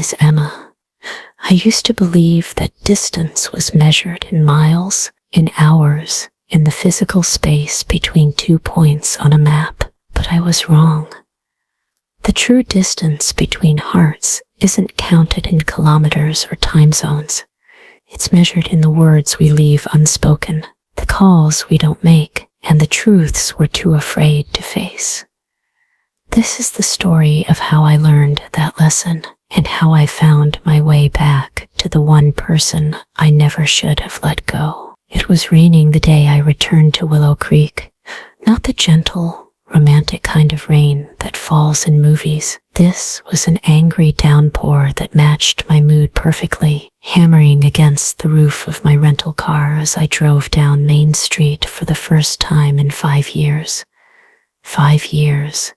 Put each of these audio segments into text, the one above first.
realize, Emma, I used to believe that distance was measured in miles, in hours, in the physical space between 2 points on a map, but I was wrong. The true distance between hearts isn't counted in kilometers or time zones. It's measured in the words we leave unspoken, the calls we don't make, and the truths we're too afraid to face. This is the story of how I learned that lesson and how I found my way back to the one person I never should have let go. It was raining the day I returned to Willow Creek, not the gentle, romantic kind of rain that falls in movies. This was an angry downpour that matched my mood perfectly, hammering against the roof of my rental car as I drove down Main Street for the first time in 5 years. 5 years.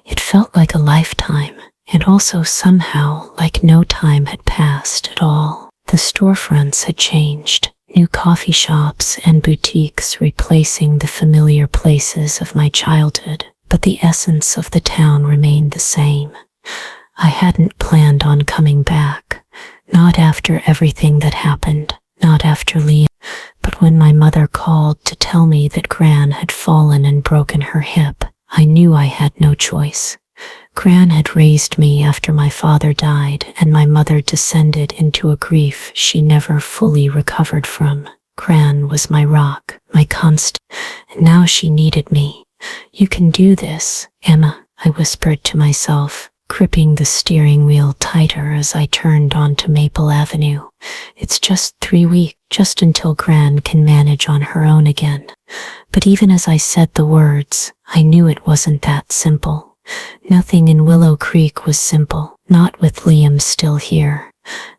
It felt like a lifetime, and also somehow like no time had passed at all. The storefronts had changed, new coffee shops and boutiques replacing the familiar places of my childhood, but the essence of the town remained the same. I hadn't planned on coming back, not after everything that happened, not after Liam, but when my mother called to tell me that Gran had fallen and broken her hip, I knew I had no choice. Gran had raised me after my father died, and my mother descended into a grief she never fully recovered from. Gran was my rock, my constant, and now she needed me. "You can do this, Emma," I whispered to myself, gripping the steering wheel tighter as I turned onto Maple Avenue. "It's just 3 weeks, just until Gran can manage on her own again." But even as I said the words, I knew it wasn't that simple. Nothing in Willow Creek was simple, not with Liam still here.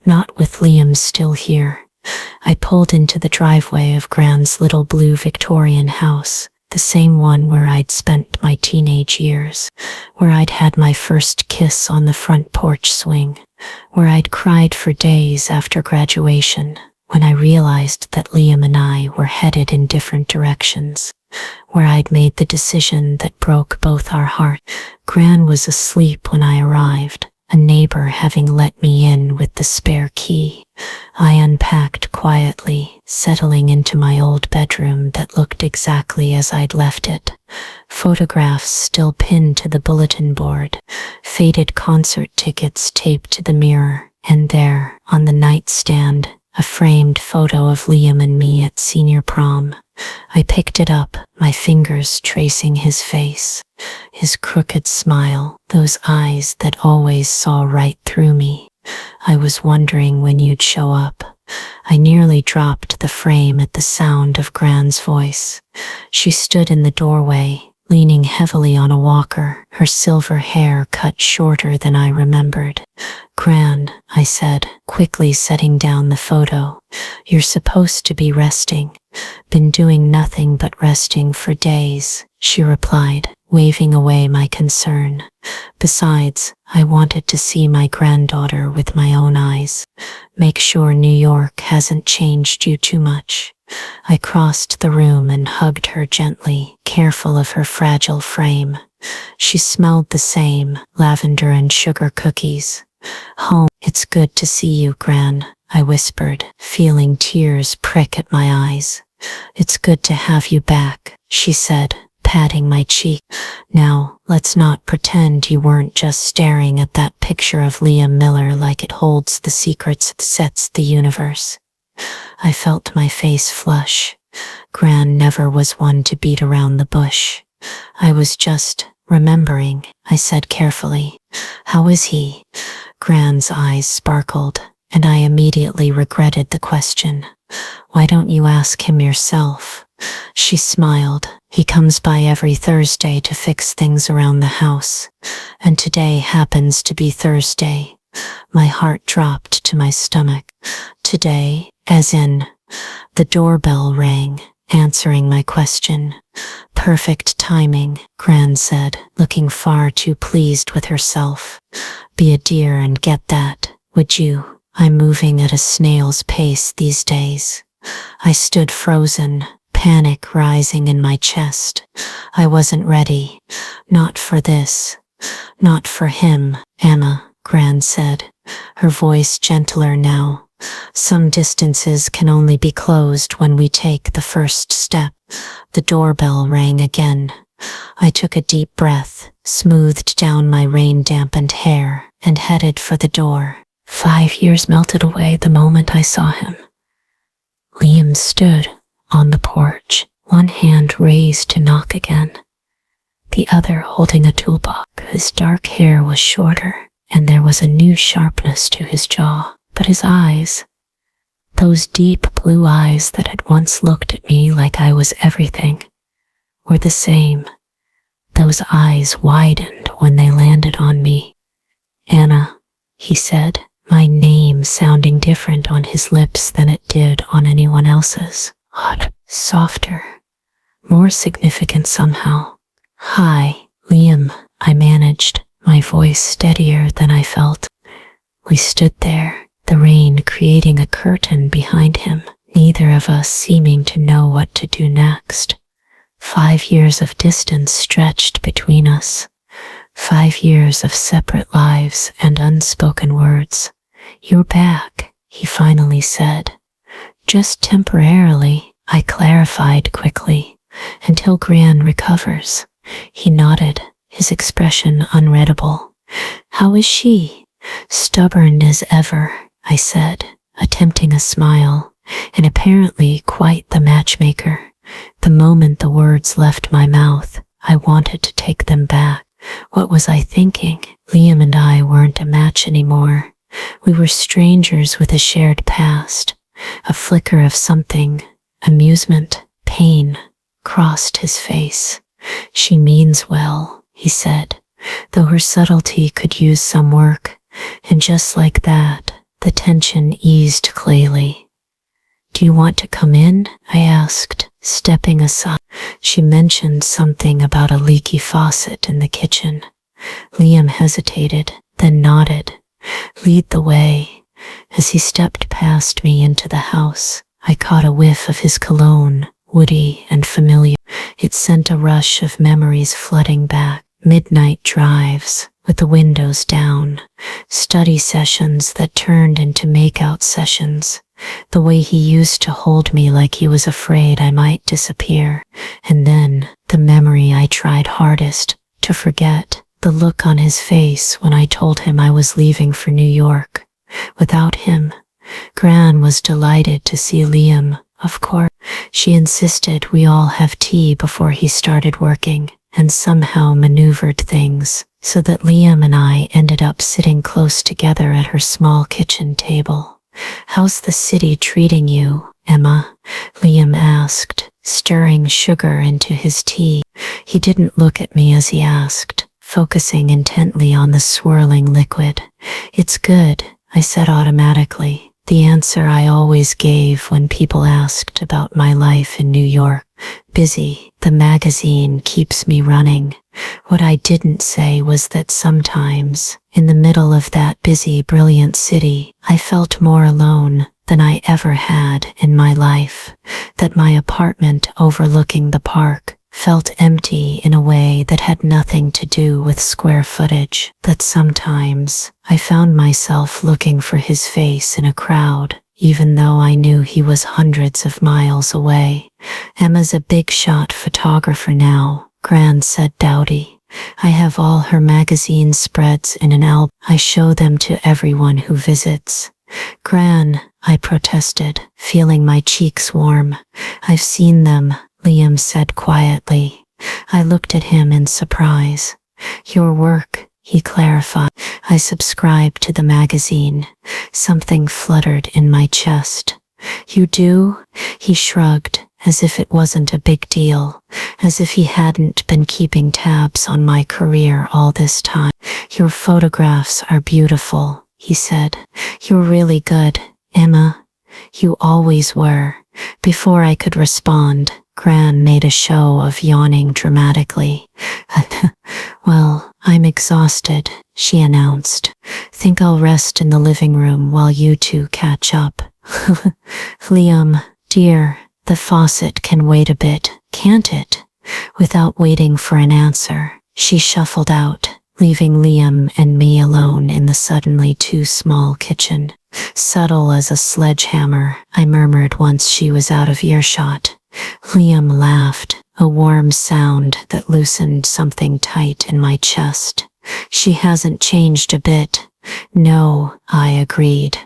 Not with Liam still here. I pulled into the driveway of Gran's little blue Victorian house, the same one where I'd spent my teenage years, where I'd had my first kiss on the front porch swing, where I'd cried for days after graduation, when I realized that Liam and I were headed in different directions, where I'd made the decision that broke both our hearts. Gran was asleep when I arrived, a neighbor having let me in with the spare key. I unpacked quietly, settling into my old bedroom that looked exactly as I'd left it. Photographs still pinned to the bulletin board, faded concert tickets taped to the mirror, and there, on the nightstand, a framed photo of Liam and me at senior prom. I picked it up, my fingers tracing his face, his crooked smile, those eyes that always saw right through me. I was wondering when you'd show up. I nearly dropped the frame at the sound of Gran's voice. She stood in the doorway, leaning heavily on a walker, her silver hair cut shorter than I remembered. "Gran," I said, quickly setting down the photo. "You're supposed to be resting." "Been doing nothing but resting for days," she replied, waving away my concern. "Besides, I wanted to see my granddaughter with my own eyes. Make sure New York hasn't changed you too much." I crossed the room and hugged her gently, careful of her fragile frame. She smelled the same, lavender and sugar cookies. "Home, it's good to see you, Gran," I whispered, feeling tears prick at my eyes. "It's good to have you back," she said, patting my cheek. "Now, let's not pretend you weren't just staring at that picture of Liam Miller like it holds the secrets that sets the universe." I felt my face flush. Gran never was one to beat around the bush. "I was just remembering," I said carefully. "How is he?" Gran's eyes sparkled, and I immediately regretted the question. "Why don't you ask him yourself?" She smiled. "He comes by every Thursday to fix things around the house, and today happens to be Thursday." My heart dropped to my stomach. "Today, as in?" The doorbell rang, answering my question. "Perfect timing," Gran said, looking far too pleased with herself. "Be a dear and get that, would you? I'm moving at a snail's pace these days." I stood frozen, panic rising in my chest. I wasn't ready. Not for this. Not for him, Emma. Gran said, her voice gentler now. Some distances can only be closed when we take the first step. The doorbell rang again. I took a deep breath, smoothed down my rain-dampened hair, and headed for the door. 5 years melted away the moment I saw him. Liam stood on the porch, one hand raised to knock again, the other holding a toolbox. His dark hair was shorter, and there was a new sharpness to his jaw. But his eyes, those deep blue eyes that had once looked at me like I was everything, were the same. Those eyes widened when they landed on me. "Anna," he said, my name sounding different on his lips than it did on anyone else's. Odd, softer, more significant somehow. "Hi, Liam," I managed, my voice steadier than I felt. We stood there, the rain creating a curtain behind him, neither of us seeming to know what to do next. 5 years of distance stretched between us. 5 years of separate lives and unspoken words. "You're back," he finally said. "Just temporarily," I clarified quickly, "until Gran recovers." He nodded, his expression unreadable. "How is she?" "Stubborn as ever," I said, attempting a smile, and apparently quite the matchmaker. The moment the words left my mouth, I wanted to take them back. What was I thinking? Liam and I weren't a match anymore. We were strangers with a shared past. A flicker of something, amusement, pain, crossed his face. "She means well," he said, though her subtlety could use some work, and just like that, the tension eased clayly. "Do you want to come in?" I asked, stepping aside. She mentioned something about a leaky faucet in the kitchen. Liam hesitated, then nodded. "Lead the way." As he stepped past me into the house, I caught a whiff of his cologne, woody and familiar. It sent a rush of memories flooding back. Midnight drives, with the windows down, study sessions that turned into make-out sessions, the way he used to hold me like he was afraid I might disappear, and then the memory I tried hardest to forget, the look on his face when I told him I was leaving for New York. Without him, Gran was delighted to see Liam, of course. She insisted we all have tea before he started working, and somehow maneuvered things so that Liam and I ended up sitting close together at her small kitchen table. "How's the city treating you, Emma?" Liam asked, stirring sugar into his tea. He didn't look at me as he asked, focusing intently on the swirling liquid. "It's good," I said automatically, the answer I always gave when people asked about my life in New York. "Busy, the magazine keeps me running." What I didn't say was that sometimes, in the middle of that busy, brilliant city, I felt more alone than I ever had in my life, that my apartment overlooking the park felt empty in a way that had nothing to do with square footage, that sometimes I found myself looking for his face in a crowd, even though I knew he was hundreds of miles away. "Emma's a big shot photographer now," Gran said Dowdy. "I have all her magazine spreads in an album. I show them to everyone who visits." "Gran," I protested, feeling my cheeks warm. "I've seen them," Liam said quietly. I looked at him in surprise. "Your work," he clarified. "I subscribe to the magazine." Something fluttered in my chest. "You do?" He shrugged, as if it wasn't a big deal, as if he hadn't been keeping tabs on my career all this time. "Your photographs are beautiful," he said. "You're really good, Emma. You always were." Before I could respond, Gran made a show of yawning dramatically. "Well, I'm exhausted," she announced. "Think I'll rest in the living room while you two catch up." "Liam, dear, the faucet can wait a bit, can't it?" Without waiting for an answer, she shuffled out, leaving Liam and me alone in the suddenly too small kitchen. Subtle as a sledgehammer, I murmured once she was out of earshot. Liam laughed, a warm sound that loosened something tight in my chest. She hasn't changed a bit. No, I agreed.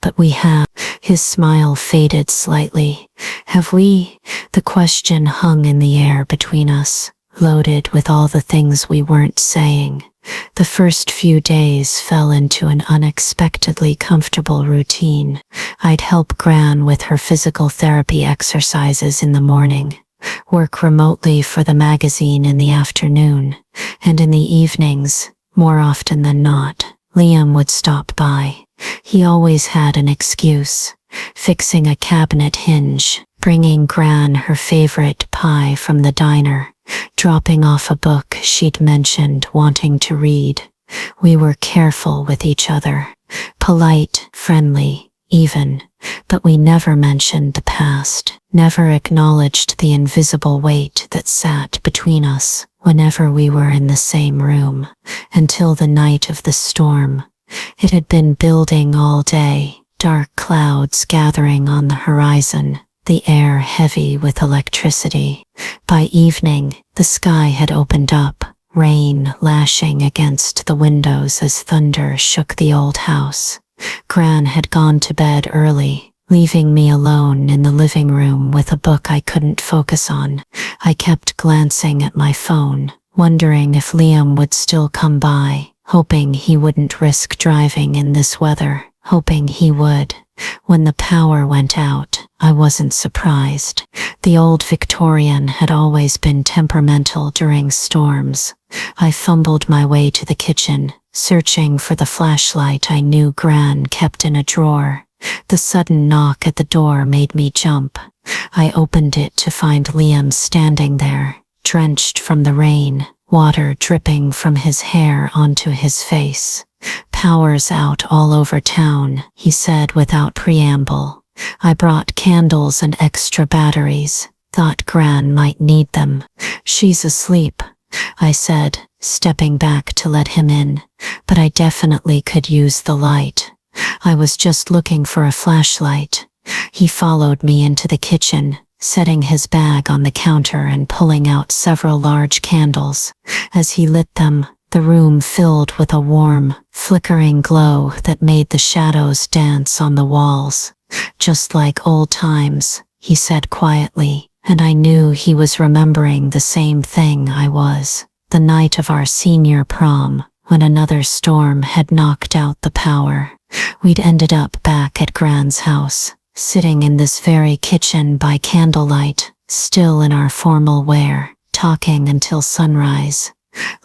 But we have. His smile faded slightly. Have we? The question hung in the air between us, loaded with all the things we weren't saying. The first few days fell into an unexpectedly comfortable routine. I'd help Gran with her physical therapy exercises in the morning, work remotely for the magazine in the afternoon, and in the evenings, more often than not, Liam would stop by. He always had an excuse: fixing a cabinet hinge, bringing Gran her favorite pie from the diner, dropping off a book she'd mentioned wanting to read. We were careful with each other, polite, friendly, even, but we never mentioned the past, never acknowledged the invisible weight that sat between us whenever we were in the same room, until the night of the storm. It had been building all day, dark clouds gathering on the horizon, the air heavy with electricity. By evening, the sky had opened up, rain lashing against the windows as thunder shook the old house. Gran had gone to bed early, leaving me alone in the living room with a book I couldn't focus on. I kept glancing at my phone, wondering if Liam would still come by, hoping he wouldn't risk driving in this weather, hoping he would. When the power went out, I wasn't surprised. The old Victorian had always been temperamental during storms. I fumbled my way to the kitchen, searching for the flashlight I knew Gran kept in a drawer. The sudden knock at the door made me jump. I opened it to find Liam standing there, drenched from the rain, water dripping from his hair onto his face. "Power's out all over town," he said without preamble. "I brought candles and extra batteries. Thought Gran might need them." "She's asleep," I said, stepping back to let him in. "But I definitely could use the light. I was just looking for a flashlight." He followed me into the kitchen, setting his bag on the counter and pulling out several large candles. As he lit them, the room filled with a warm, flickering glow that made the shadows dance on the walls. "Just like old times," he said quietly, and I knew he was remembering the same thing I was. The night of our senior prom, when another storm had knocked out the power. We'd ended up back at Gran's house, sitting in this very kitchen by candlelight, still in our formal wear, talking until sunrise.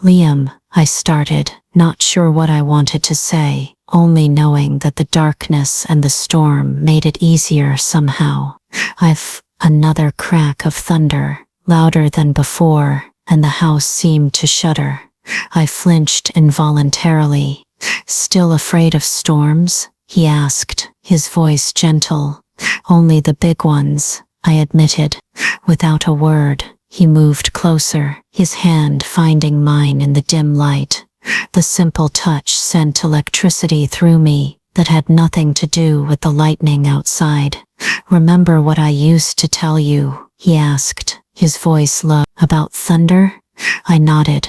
"Liam," I started, not sure what I wanted to say, only knowing that the darkness and the storm made it easier somehow. Another crack of thunder, louder than before, and the house seemed to shudder. I flinched involuntarily. "Still afraid of storms?" he asked, his voice gentle. "Only the big ones," I admitted. Without a word, he moved closer, his hand finding mine in the dim light. The simple touch sent electricity through me that had nothing to do with the lightning outside. "Remember what I used to tell you?" he asked, his voice low. "About thunder?" I nodded.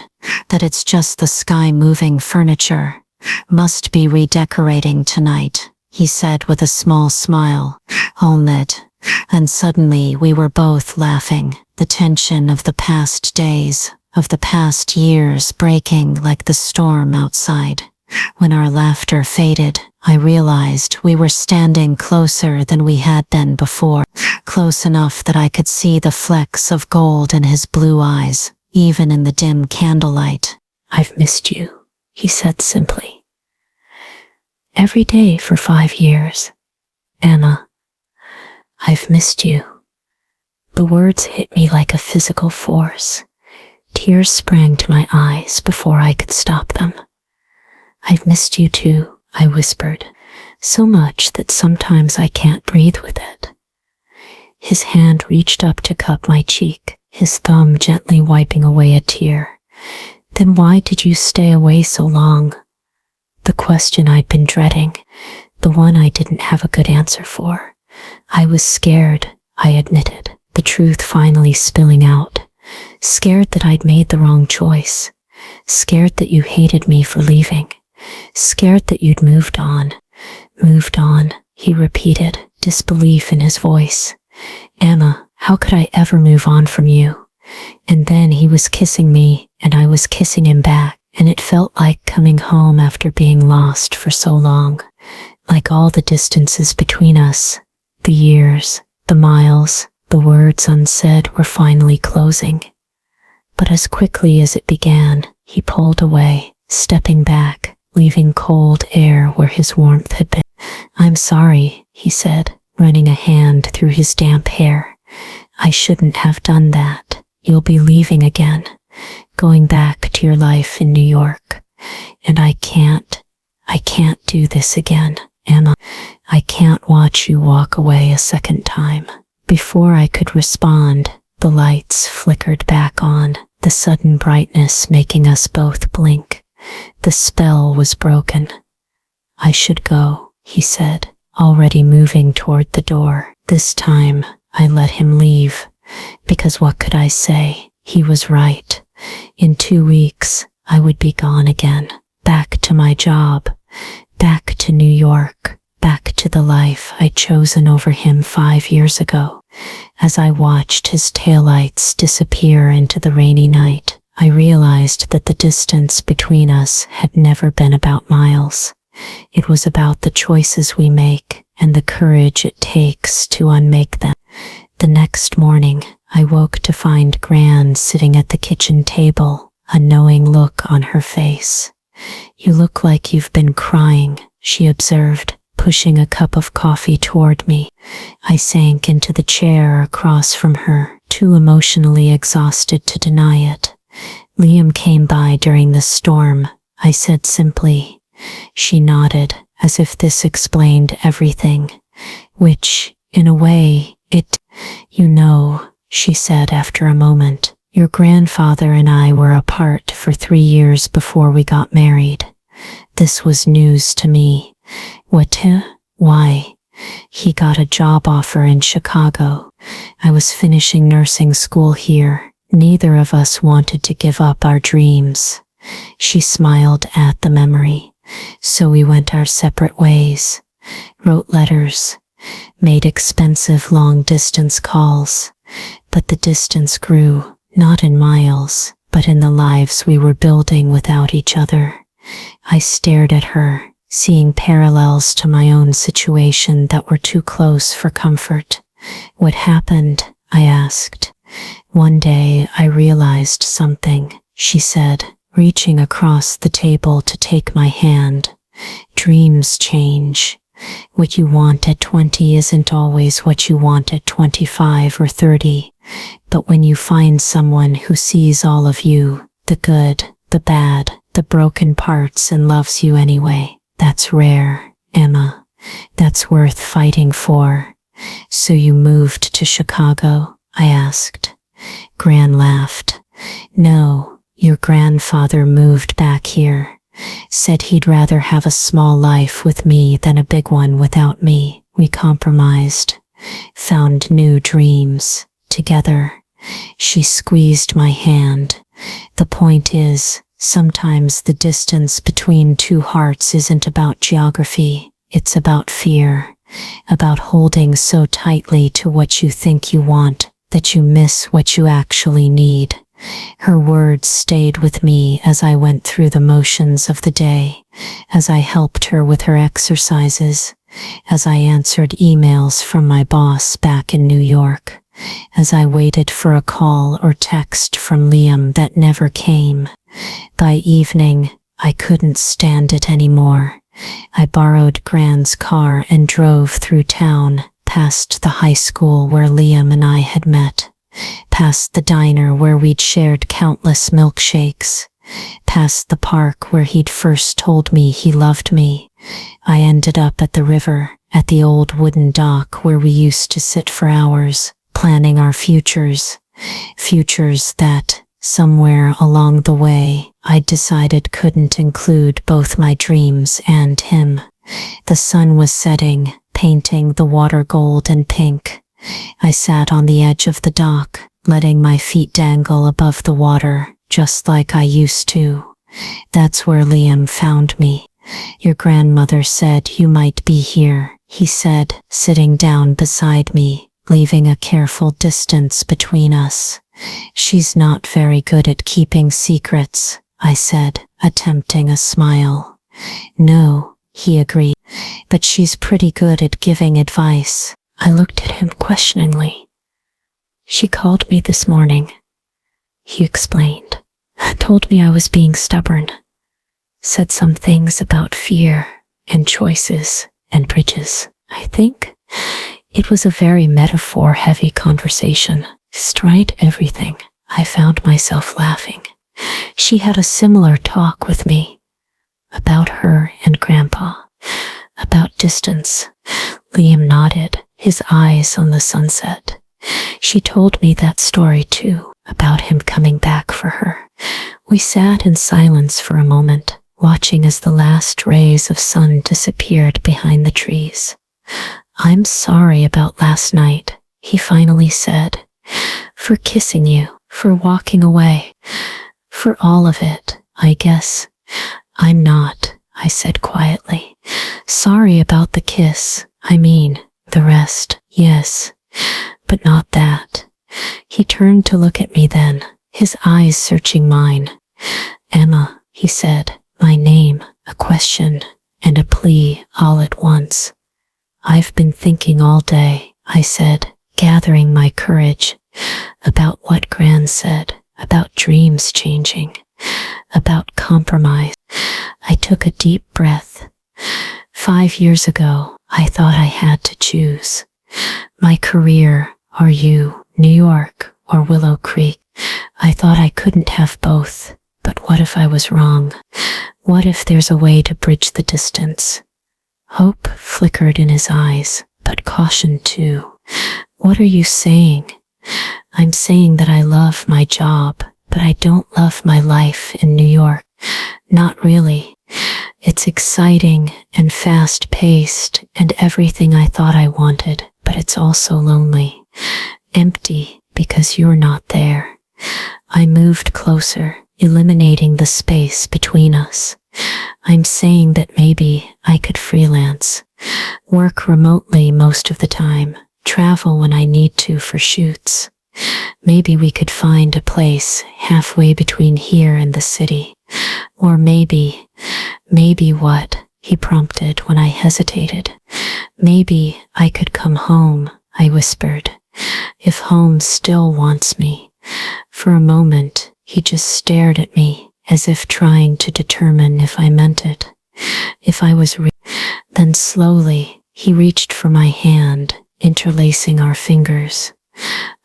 "That it's just the sky moving furniture. Must be redecorating tonight," he said with a small smile. "Own it." And suddenly we were both laughing, the tension of the past days, of the past years breaking like the storm outside. When our laughter faded, I realized we were standing closer than we had been before, close enough that I could see the flecks of gold in his blue eyes, even in the dim candlelight. "I've missed you," he said simply. "Every day for 5 years. Anna, I've missed you." The words hit me like a physical force. Tears sprang to my eyes before I could stop them. "I've missed you too," I whispered, "so much that sometimes I can't breathe with it." His hand reached up to cup my cheek, his thumb gently wiping away a tear. Then why did you stay away so long? The question I'd been dreading, the one I didn't have a good answer for. I was scared, I admitted, the truth finally spilling out. Scared that I'd made the wrong choice. Scared that you hated me for leaving. Scared that you'd moved on. Moved on, he repeated, disbelief in his voice. Emma, how could I ever move on from you? And then he was kissing me, and I was kissing him back, and it felt like coming home after being lost for so long. Like all the distances between us, the years, the miles, the words unsaid were finally closing. But as quickly as it began, he pulled away, stepping back, leaving cold air where his warmth had been. I'm sorry, he said, running a hand through his damp hair. I shouldn't have done that. You'll be leaving again, going back to your life in New York. And I can't do this again, Emma. I can't watch you walk away a second time. Before I could respond, the lights flickered back on, the sudden brightness making us both blink. The spell was broken. I should go, he said, already moving toward the door. This time, I let him leave, because what could I say? He was right. In 2 weeks, I would be gone again, back to my job, back to New York, back to the life I'd chosen over him 5 years ago. As I watched his taillights disappear into the rainy night, I realized that the distance between us had never been about miles. It was about the choices we make and the courage it takes to unmake them. The next morning, I woke to find Gran sitting at the kitchen table, a knowing look on her face. You look like you've been crying, she observed, pushing a cup of coffee toward me. I sank into the chair across from her, too emotionally exhausted to deny it. Liam came by during the storm, I said simply. She nodded, as if this explained everything. Which, in a way, you know, she said after a moment. Your grandfather and I were apart for 3 years before we got married. This was news to me. Why? He got a job offer in Chicago. I was finishing nursing school here. Neither of us wanted to give up our dreams. She smiled at the memory. So we went our separate ways. Wrote letters. Made expensive long-distance calls. But the distance grew, not in miles, but in the lives we were building without each other. I stared at her, seeing parallels to my own situation that were too close for comfort. What happened? I asked. One day I realized something, she said, reaching across the table to take my hand. Dreams change. What you want at 20 isn't always what you want at 25 or 30. But when you find someone who sees all of you, the good, the bad, the broken parts, and loves you anyway, that's rare, Emma. That's worth fighting for. So you moved to Chicago? I asked. Gran laughed. No, your grandfather moved back here. Said he'd rather have a small life with me than a big one without me. We compromised. Found new dreams. Together. She squeezed my hand. The point is, sometimes the distance between two hearts isn't about geography. It's about fear. About holding so tightly to what you think you want that you miss what you actually need. Her words stayed with me as I went through the motions of the day, as I helped her with her exercises, as I answered emails from my boss back in New York, as I waited for a call or text from Liam that never came. By evening, I couldn't stand it anymore. I borrowed Gran's car and drove through town, past the high school where Liam and I had met, past the diner where we'd shared countless milkshakes, past the park where he'd first told me he loved me. I ended up at the river, at the old wooden dock where we used to sit for hours, planning our futures that, somewhere along the way, I'd decided couldn't include both my dreams and him. The sun was setting, painting the water gold and pink. I sat on the edge of the dock, letting my feet dangle above the water, just like I used to. That's where Liam found me. Your grandmother said you might be here, he said, sitting down beside me, leaving a careful distance between us. She's not very good at keeping secrets, I said, attempting a smile. No, he agreed, but she's pretty good at giving advice. I looked at him questioningly. She called me this morning, he explained. Told me I was being stubborn. Said some things about fear and choices and bridges. I think it was a very metaphor-heavy conversation. Despite everything, I found myself laughing. She had a similar talk with me about her and Grandpa, about distance. Liam nodded, his eyes on the sunset. She told me that story too, about him coming back for her. We sat in silence for a moment, watching as the last rays of sun disappeared behind the trees. I'm sorry about last night, he finally said. For kissing you, for walking away, for all of it, I guess. I'm not, I said quietly. Sorry about the kiss. I mean, the rest, yes, but not that. He turned to look at me then, his eyes searching mine. Emma, he said, my name, a question, and a plea all at once. I've been thinking all day, I said, gathering my courage, about what Gran said, about dreams changing, about compromise. I took a deep breath. 5 years ago, I thought I had to choose. My career, or you, New York, or Willow Creek. I thought I couldn't have both. But what if I was wrong? What if there's a way to bridge the distance? Hope flickered in his eyes, but caution too. What are you saying? I'm saying that I love my job, but I don't love my life in New York. Not really. It's exciting and fast-paced and everything I thought I wanted, but it's also lonely. Empty because you're not there. I moved closer, eliminating the space between us. I'm saying that maybe I could freelance, work remotely most of the time, travel when I need to for shoots. Maybe we could find a place halfway between here and the city. Or maybe what? He prompted when I hesitated. Maybe I could come home, I whispered, if home still wants me. For a moment, he just stared at me, as if trying to determine if I meant it, if I was real. Then slowly, he reached for my hand, interlacing our fingers.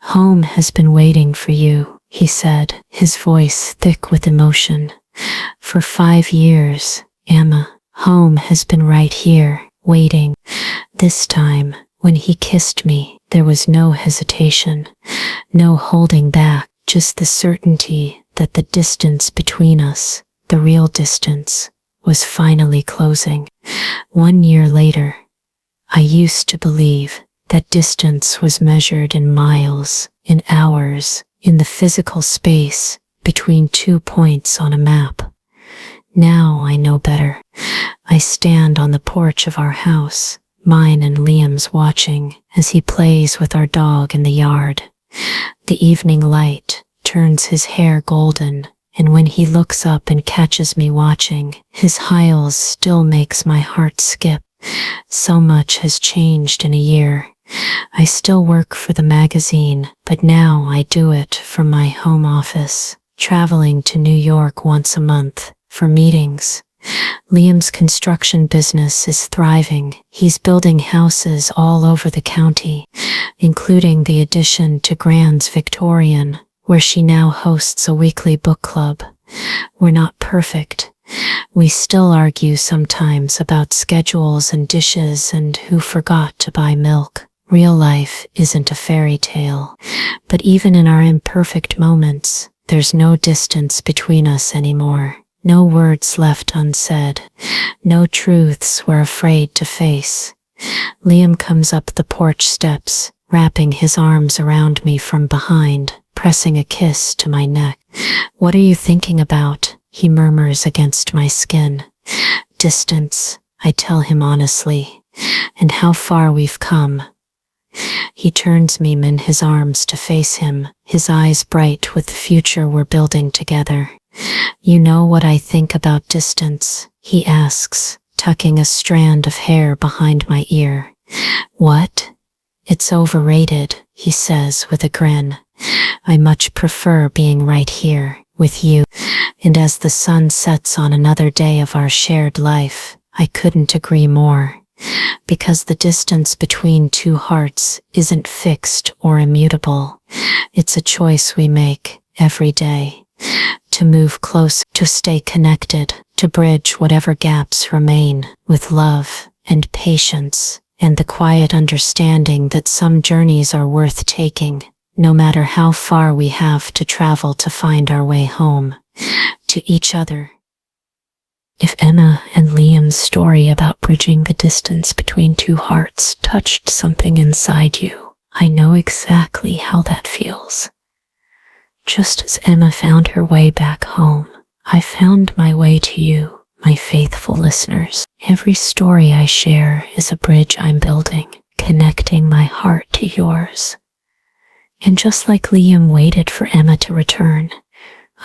Home has been waiting for you, he said, his voice thick with emotion. For 5 years, Emma, home has been right here, waiting. This time, when he kissed me, there was no hesitation, no holding back, just the certainty that the distance between us, the real distance, was finally closing. 1 year later, I used to believe that distance was measured in miles, in hours, in the physical space between 2 points on a map. Now I know better. I stand on the porch of our house, mine and Liam's watching as he plays with our dog in the yard. The evening light turns his hair golden, and when he looks up and catches me watching, his hiles still makes my heart skip. So much has changed in a year. I still work for the magazine, but now I do it from my home office, traveling to New York once a month for meetings. Liam's construction business is thriving. He's building houses all over the county, including the addition to Gran's Victorian, where she now hosts a weekly book club. We're not perfect. We still argue sometimes about schedules and dishes and who forgot to buy milk. Real life isn't a fairy tale, but even in our imperfect moments, There's no distance between us anymore. No words left unsaid. No truths we're afraid to face. Liam comes up the porch steps, wrapping his arms around me from behind, pressing a kiss to my neck. "What are you thinking about?" he murmurs against my skin. "Distance," I tell him honestly, "and how far we've come." He turns me in his arms to face him, his eyes bright with the future we're building together. "You know what I think about distance?" he asks, tucking a strand of hair behind my ear. "What?" "It's overrated," he says with a grin. "I much prefer being right here, with you." And as the sun sets on another day of our shared life, I couldn't agree more. Because the distance between two hearts isn't fixed or immutable. It's a choice we make every day. To move close, to stay connected, to bridge whatever gaps remain with love and patience and the quiet understanding that some journeys are worth taking, no matter how far we have to travel to find our way home to each other. If Emma and Liam's story about bridging the distance between two hearts touched something inside you, I know exactly how that feels. Just as Emma found her way back home, I found my way to you, my faithful listeners. Every story I share is a bridge I'm building, connecting my heart to yours. And just like Liam waited for Emma to return,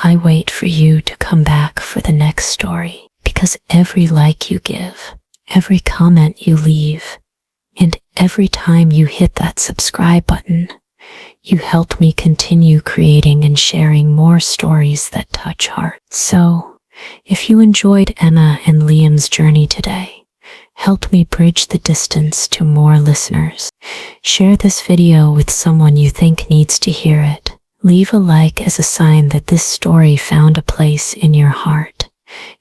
I wait for you to come back for the next story. Because every like you give, every comment you leave, and every time you hit that subscribe button, you help me continue creating and sharing more stories that touch hearts. So, if you enjoyed Emma and Liam's journey today, help me bridge the distance to more listeners. Share this video with someone you think needs to hear it. Leave a like as a sign that this story found a place in your heart.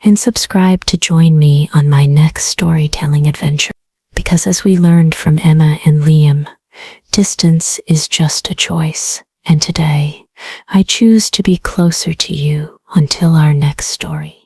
And subscribe to join me on my next storytelling adventure. Because as we learned from Emma and Liam, distance is just a choice. And today, I choose to be closer to you until our next story.